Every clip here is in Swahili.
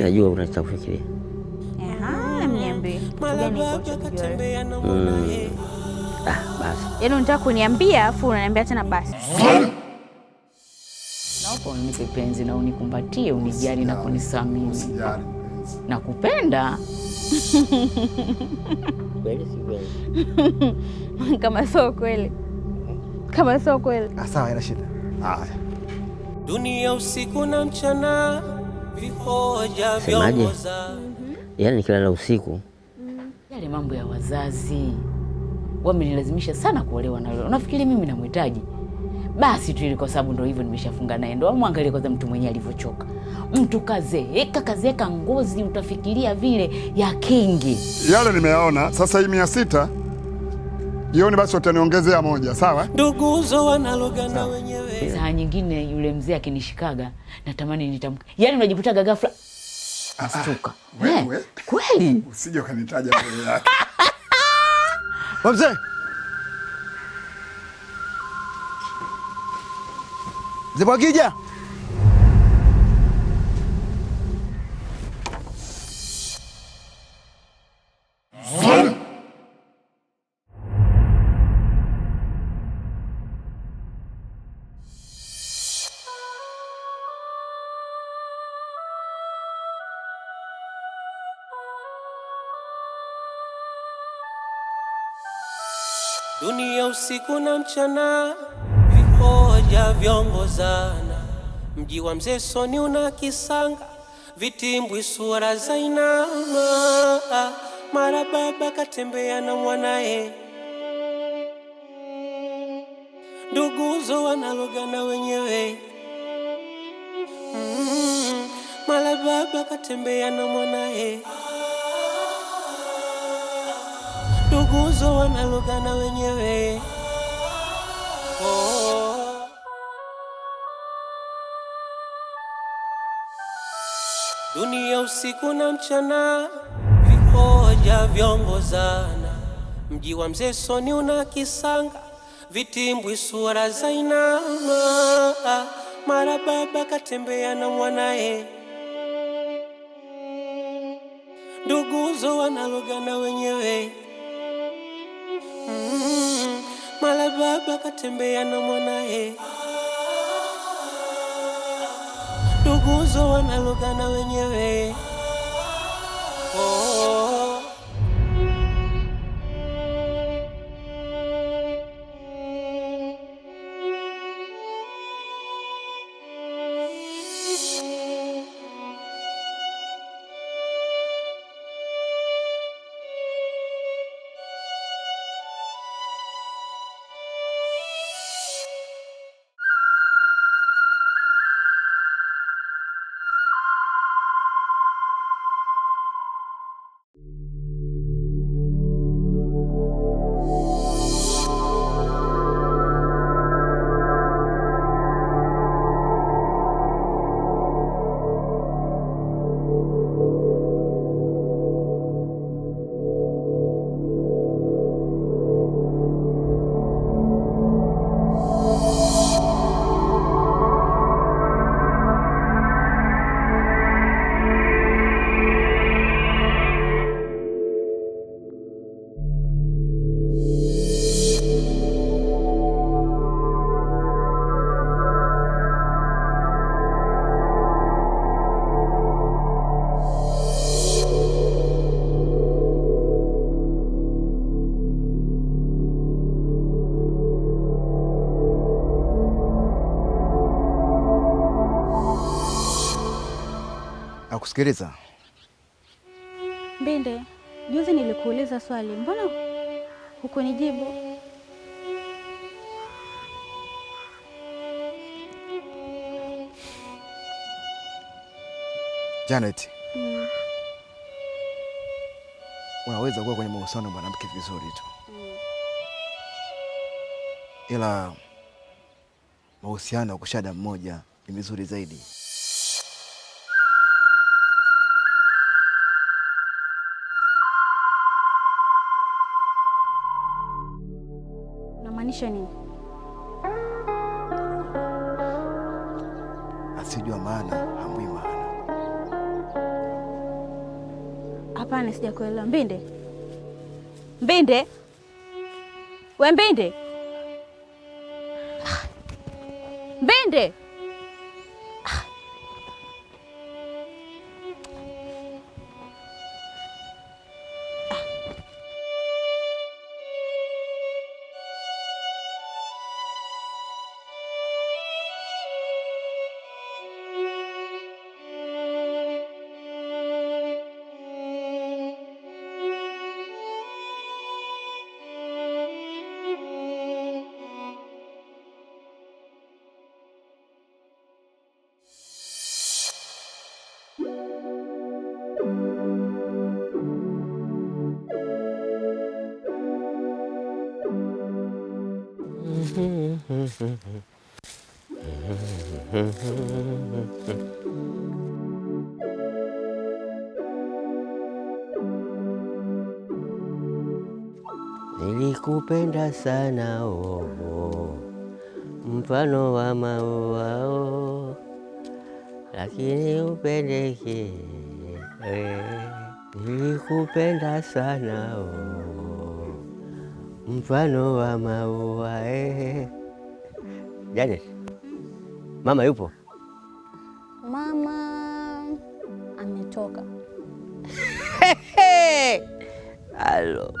najua unachofikiria. Niambie. Basi. Yaani unataka kuniambia afu unaniambia tena basi. Naomba unipe penzi na unikumbatie, unijali na kunisamini. Usijali mpenzi. Nakupenda. Kweli si kweli? Kama sio kweli. Sawa, ina shida. Haya. Dunia usiku na mchana, vihoja viongoza. Yaani nikilala usiku. Yale mambo ya wazazi wamenilazimisha sana kuolewa na wewe. Unafikiri mimi namhitaji? Basi tu ile kwa sababu ndio hivyo nimeshafunga naye. Ndio muangalie kwanza mtu mwenyewe alivyochoka. Mtu kazeeka ngozi utafikiria vile ya kingi. Yale nimeyaona. Sasa hii 600 jioni basi utaniongezea 1, sawa? Nduguzo wanalogana wenyewe. Saa nyingine yule mzee akinishikaga natamani nitamke. Yaani unajiputaga ghafla. Astuka. Wewe kweli? Usije ukanitaja mbele yake. Mzee. Zibwagija. Dunia usiku na mchana, vihoja viongozana. Mji wa Mzee Soni una kisanga, vitimbwi sura za inama. Mara baba katembea na mwanae, nduguzo wanalogana wenyewe. Mara baba katembea na mwanae, nduguzo wanalogana wenyewe. Dunia usiku na mchana, vihoja viongozana. Mji wa Mzee Soni una kisanga, vitimbwi sura za inama. Mara baba katembea na mwanae, nduguzo wanalogana wenyewe. Mara baba katembea na mwanae, nduguzo wanalogana wenyewe. Nakusikiliza. Mbinde, juzi nilikuuliza swali, mbona hukunijibu? Janet. Unaweza kuwa kwenye mahusiano na mwanamke vizuri tu. Ila mahusiano ya kushada mmoja ni vizuri zaidi. Unamaanisha nini? Asijua maana hamwi maana. Hapana, sijakuelewa. Mbinde? Mbinde? We Mbinde? Mbinde? Nilikupenda sana mfano wa maua lakini upendeke. Nilikupenda sana mfano wa maua. Janet, mama yupo? Mama ametoka. Halo.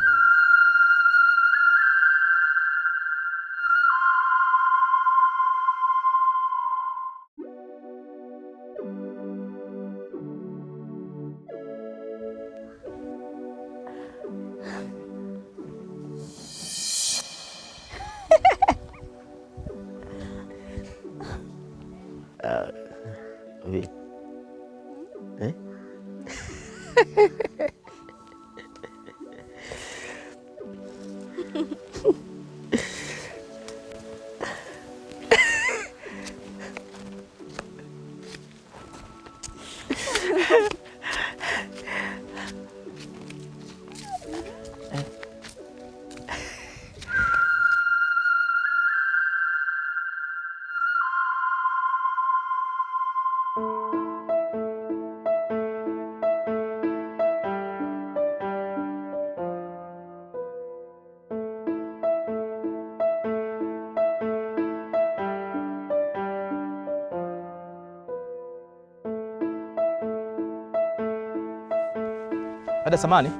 Ada samani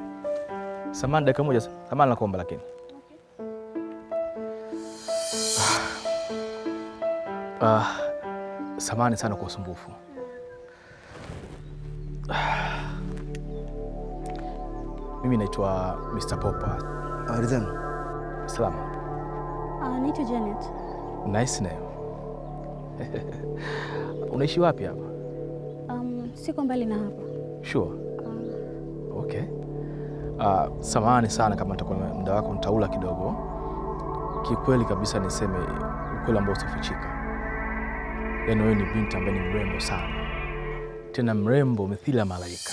dakika moja. Samani nakuomba lakini. Samani sana kwa usumbufu. Mimi naitwa Mr. Popper. Alizana. Salama. Naitwa Janet. Nice name. Unaishi wapi hapa? Siko mbali na hapa. Sure. Okay. Samahani sana kama nitakuwa muda wako nitaula kidogo. Kikweli kabisa niseme ukweli ambao usifichika. Yaani wewe ni binti ambaye ni mrembo sana. Tena mrembo mithili ya malaika.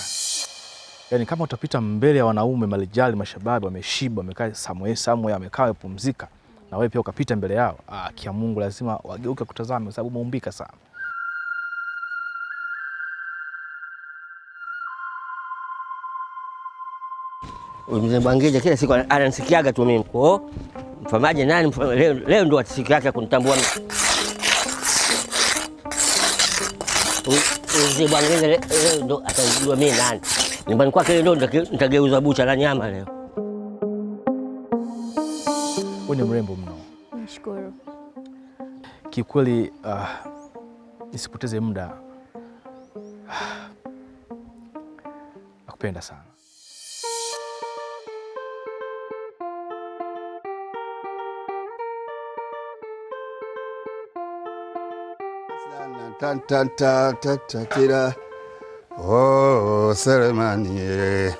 Yaani kama utapita mbele ya wanaume malijali mashababu wameshiba wamekaa somewhere wamekaa kupumzika na wewe pia ukapita mbele yao, kia Mungu lazima wageuke kutazama kwa sababu umeumbika sana. Mzee Bwangija kila siku ananisikiaga tu mimi. Mfamaje nani leo ndo siku yake kunitambua mimi. Mzee Bwangija leo ndo atajua mimi nani. Nyumbani kwake ndo nitageuza bucha la nyama leo. Wewe ni mrembo mno. Nashukuru. Kikweli nisipoteze muda. Nakupenda sana. Tira. Oh, Selemani.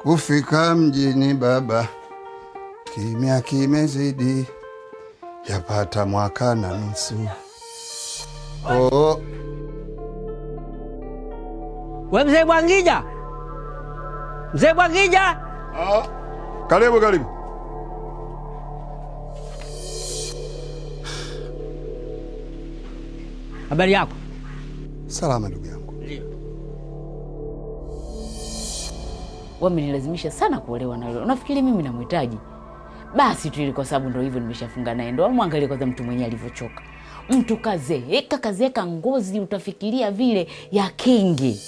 Kufika mjini baba, kimya kimezidi, yapata mwaka na nusu. Oh. Wewe Mzee Bwangija? Mzee Bwangija? Karibu. Habari yako? Salama ndugu yangu. wamenilazimisha sana kuolewa na yule. Unafikiri mimi namhitaji? Basi tu ile kwa sababu ndio hivyo nimeshafunga naye ndoa. Mwangalie kwanza mtu mwenyewe alivyochoka. Mtu kazeeka ngozi utafikiria vile ya kingi.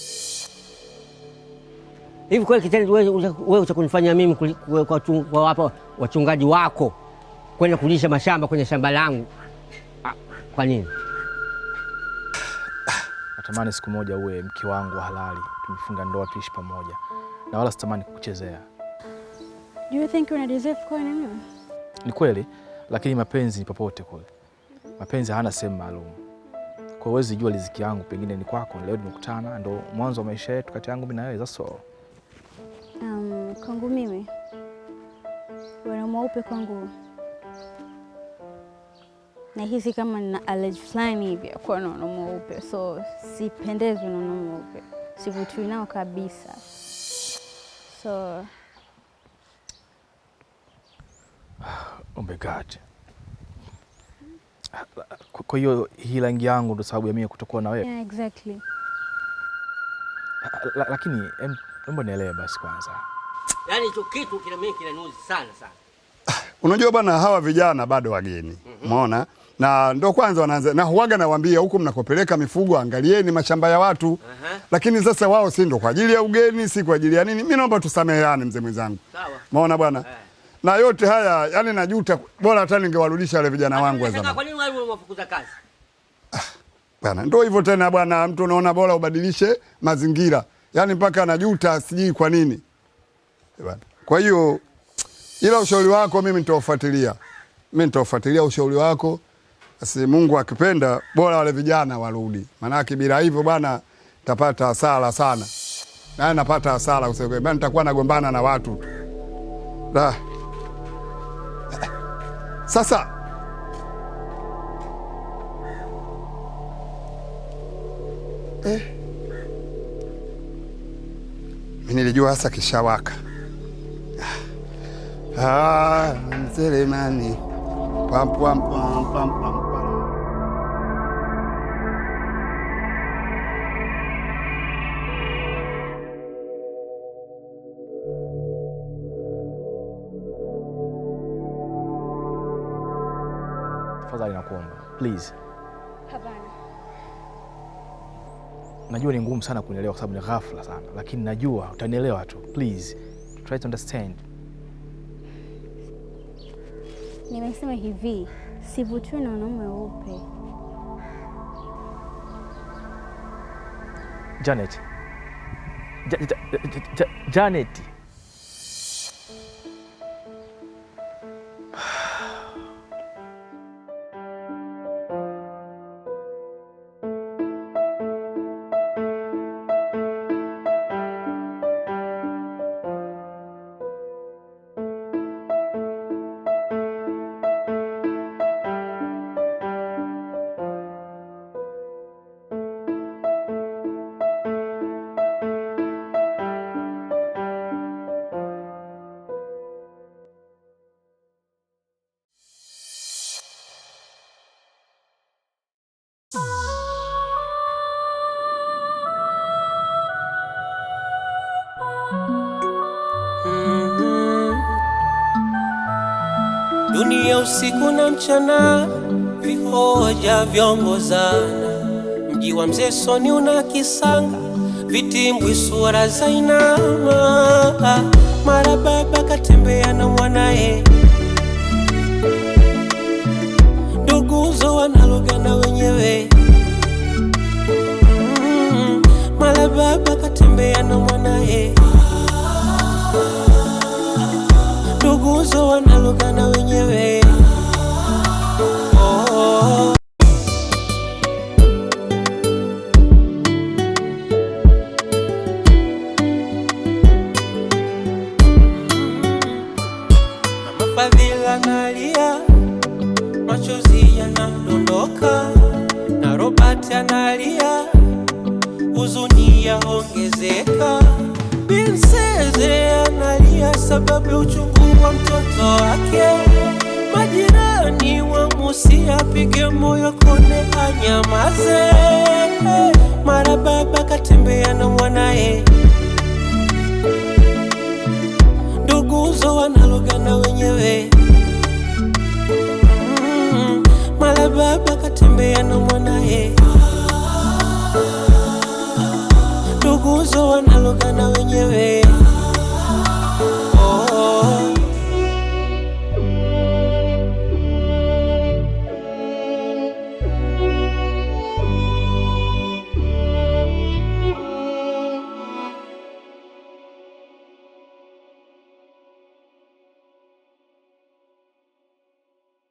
Hivi kweli kitendo wewe utakunifanyia mimi kwa hapa wachungaji wako kwenda kulisha mashamba kwenye shamba langu? Kwa nini? Natamani siku moja uwe mke wangu halali, tumefunga ndoa tuishi pamoja. Na wala sitamani kukuchezea. Do you think you deserve kuwa na mimi? Ni kweli, lakini mapenzi ni popote kule. Mapenzi hana sehemu maalum. Kwa huwezi jua riziki yangu pengine ni kwako, leo tumekutana ndo mwanzo wa maisha yetu kati yangu mimi na wewe, that's all. Kwangu mimi wana mweupe kwangu nahisi kama nina allergy fulani hivi kwa nono mweupe, so sipendezwi na nono mweupe, sivutiwi nao kabisa. So oh my God. Kwa hiyo hii rangi yangu ndo sababu ya mimi kutokuwa na wewe? Yeah, exactly. Lakini naomba nielewe basi kwanza. Yaani hicho kitu kina mimi kinanuzi sana. Unajua bwana, hawa vijana bado wageni. Umeona? Na ndo kwanza wanaanza na huaga nawaambia huko mnakopeleka mifugo angalieni mashamba ya watu. Lakini sasa wao si ndo kwa ajili ya ugeni, si kwa ajili ya nini? Mimi naomba tusameheane mzee mwenzangu. Sawa. Umeona bwana? Na yote haya yani najuta, bora hata ningewarudisha wale vijana wangu wa zamani. Kwa nini wao wamefukuza kazi? Bwana ndio hivyo tena bwana, mtu unaona bora ubadilishe mazingira. Yani mpaka najuta sijui kwa nini. Bwana. Kwa hiyo ila ushauri wako mimi nitaufuatilia. Mimi nitaufuatilia ushauri wako. Basi Mungu akipenda bora wale vijana warudi. Maana bila hivyo bwana tapata hasara sana. Na napata hasara usiwe. Bwana nitakuwa nagombana na watu. Da. Sasa mimi nilijua hasa kishawaka. Mselemani. Pam pam pam pam pam. Tafadhali nakuomba, please. Hapana. Najua ni ngumu sana kunielewa kwa sababu ni ghafla sana, lakini najua utanielewa tu. Please, try to understand. Nimesema hivi, sivutiwi na wanaume weupe. Janet. Janet. Dunia usiku na mchana, vihoja vyongozana. Mji wa Mzee Soni una kisanga, vitimbwi sura za inama. Mara baba katembea na mwanae, nduguzo wanalogana wenyewe. Mara baba katembea na mwanae, nduguzo wanalogana wenyewe. Mama Fadhila nalia, machozi yanadondoka, na Robert analia, huzuni yaongezeka. Binseze analia sababu uchungu wa mtoto wake. Majirani wamusia apige moyo konde anyamaze. Mara baba katembea na mwanae, na baba katembea na mwanae, nduguzo wanalogana wenyewe.